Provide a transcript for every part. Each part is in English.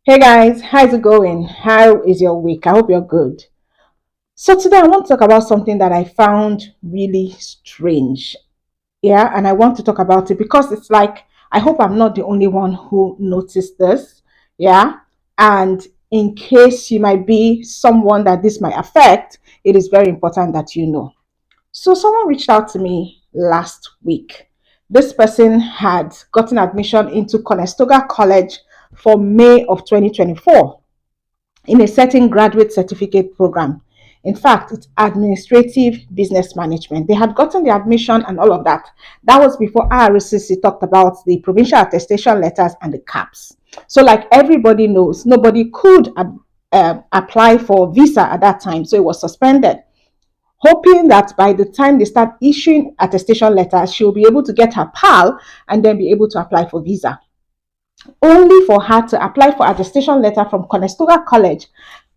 Hey guys, how's it going? How is your week? I hope you're good. So today I want to talk about something that I found really strange. Yeah, and I want to talk about it because it's like I hope I'm not the only one who noticed this. Yeah, and in case you might be someone that this might affect, it is very important that you know. So someone reached out to me last week. This person had gotten admission into Conestoga College for May of 2024 in a certain graduate certificate program. In fact, it's administrative business management. They had gotten the admission and all of that. That was before RCC talked about the provincial attestation letters and the CAPs. So, like everybody knows, nobody could apply for visa at that time. So it was suspended, hoping that by the time they start issuing attestation letters, she'll be able to get her PAL and then be able to apply for visa. Only for her to apply for attestation letter from Conestoga College,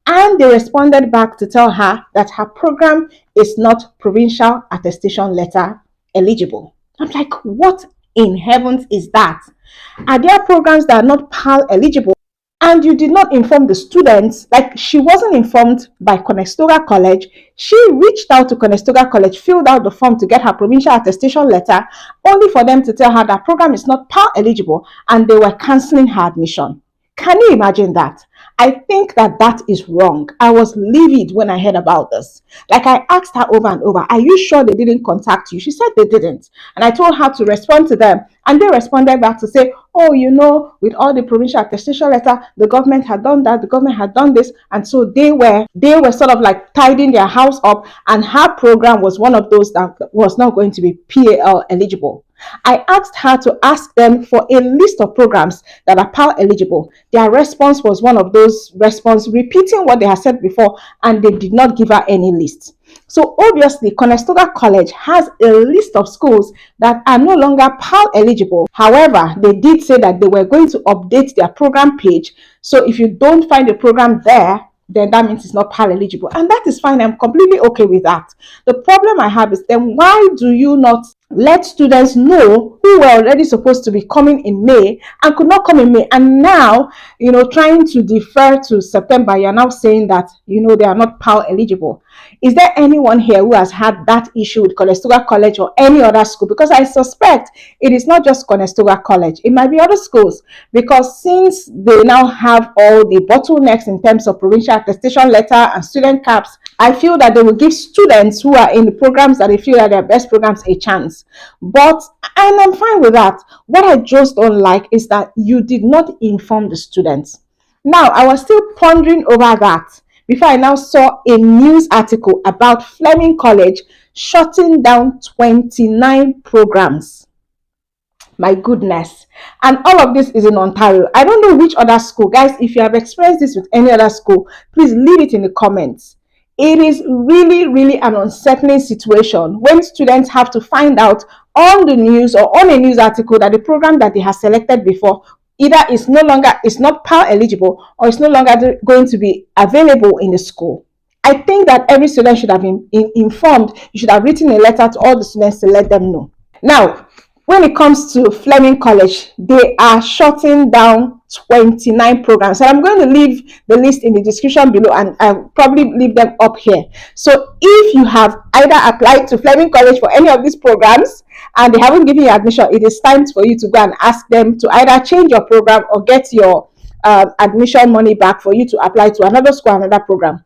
and they responded back to tell her that her program is not provincial attestation letter eligible. I'm like, what in heavens is that? Are there programs that are not PAL eligible? And you did not inform the students. Like, she wasn't informed by Conestoga College. She reached out to Conestoga College, filled out the form to get her provincial attestation letter, only for them to tell her that program is not PAL eligible and they were canceling her admission. Can you imagine that? I think that that is wrong. I was livid when I heard about this. Like, I asked her over and over, are you sure they didn't contact you? She said they didn't. And I told her to respond to them. And they responded back to say, oh, with all the provincial attestation letter, the government had done that, the government had done this. And so they were sort of like tidying their house up. And her program was one of those that was not going to be PAL eligible. I asked her to ask them for a list of programs that are PAL eligible. Their response was one of those responses repeating what they had said before, and they did not give her any list. So obviously, Conestoga College has a list of schools that are no longer PAL eligible. However, they did say that they were going to update their program page. So if you don't find a program there, then that means it's not PAL eligible. And that is fine. I'm completely okay with that. The problem I have is then why do you not let students know who were already supposed to be coming in May and could not come in May? And now, trying to defer to September, you're now saying that, they are not PAL eligible. Is there anyone here who has had that issue with Conestoga College or any other school? Because I suspect it is not just Conestoga College. It might be other schools, because since they now have all the bottlenecks in terms of provincial attestation letter and student caps, I feel that they will give students who are in the programs that they feel are their best programs a chance. And I'm fine with that. What I just don't like is that you did not inform the students. Now, I was still pondering over that before I now saw a news article about Fleming College shutting down 29 programs. My goodness. And all of this is in Ontario. I don't know which other school. Guys, if you have experienced this with any other school, please leave it in the comments. It is really, really an unsettling situation when students have to find out on the news or on a news article that the program that they have selected before either is not PAL eligible, or is no longer going to be available in the school. I think that every student should have been informed. You should have written a letter to all the students to let them know. Now, when it comes to Fleming College, they are shutting down 29 programs. And I'm going to leave the list in the description below, and I'll probably leave them up here. So if you have either applied to Fleming College for any of these programs and they haven't given you admission, it is time for you to go and ask them to either change your program or get your admission money back for you to apply to another school, another program.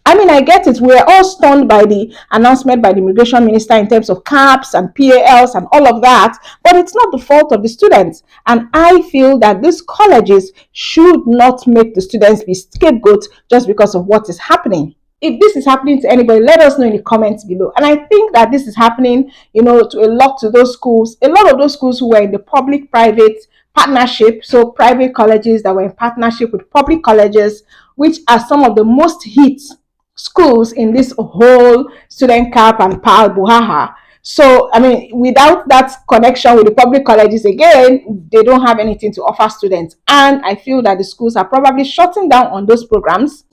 I mean, I get it. We're all stunned by the announcement by the immigration minister in terms of CAPs and PALs and all of that, but it's not the fault of the students. And I feel that these colleges should not make the students be scapegoats just because of what is happening. If this is happening to anybody, let us know in the comments below. And I think that this is happening, to a lot of those schools who were in the public-private partnership, so private colleges that were in partnership with public colleges, which are some of the most hit schools in this whole student cap and PAL buhaha. So, I mean, without that connection with the public colleges, again, they don't have anything to offer students. And I feel that the schools are probably shutting down on those programs.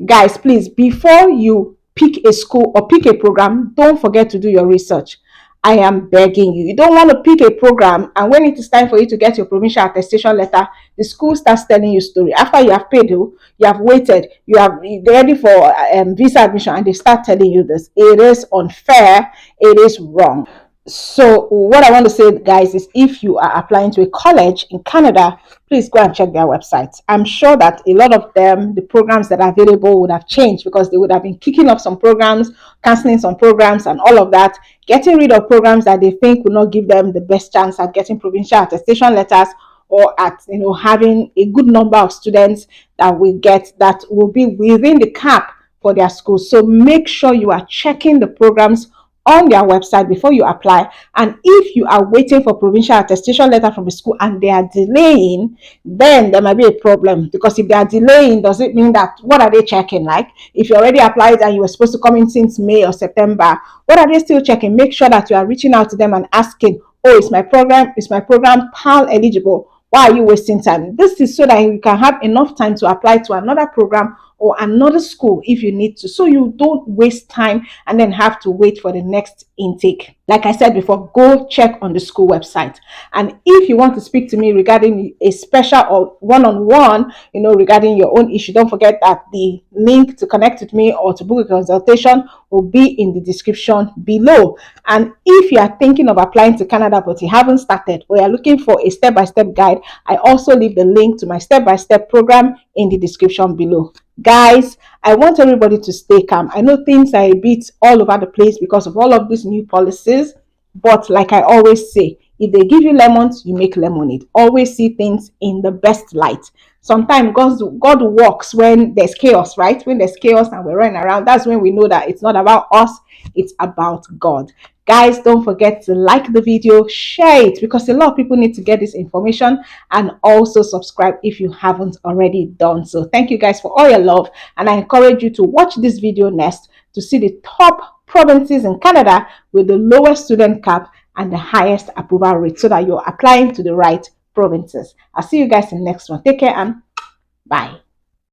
Guys, please, before you pick a school or pick a program, don't forget to do your research. I am begging you. You don't want to pick a program, and when it is time for you to get your provincial attestation letter, the school starts telling you story. After you have paid, you have waited, you're ready for visa admission, and they start telling you this. It is unfair. It is wrong. So what I want to say, guys, is if you are applying to a college in Canada, please go and check their websites. I'm sure that a lot of them, the programs that are available would have changed, because they would have been kicking off some programs, canceling some programs, and all of that, getting rid of programs that they think will not give them the best chance at getting provincial attestation letters, or at having a good number of students that will be within the cap for their schools. So make sure you are checking the programs on their website before you apply. And if you are waiting for provincial attestation letter from the school and they are delaying, then there might be a problem, because if they are delaying, does it mean that, what are they checking? Like, if you already applied and you were supposed to come in since May or September, what are they still checking? Make sure that you are reaching out to them and asking, oh, is my program PAL eligible? Why are you wasting time? This is so that you can have enough time to apply to another program or another school if you need to, so you don't waste time and then have to wait for the next intake. Like I said before, go check on the school website. And if you want to speak to me regarding a special or one-on-one, regarding your own issue, don't forget that the link to connect with me or to book a consultation will be in the description below. And if you are thinking of applying to Canada but you haven't started, or you're looking for a step-by-step guide, I also leave the link to my step-by-step program in the description below. Guys, I want everybody to stay calm. I know things are a bit all over the place because of all of these new policies, but like I always say, if they give you lemons, you make lemonade. Always see things in the best light. Sometimes God works when there's chaos, right? When there's chaos and we're running around, that's when we know that it's not about us, it's about God. Guys, don't forget to like the video, share it, because a lot of people need to get this information, and also subscribe if you haven't already done so. Thank you guys for all your love, and I encourage you to watch this video next to see the top provinces in Canada with the lowest student cap and the highest approval rate, so that you're applying to the right provinces. I'll see you guys in the next one. Take care and bye.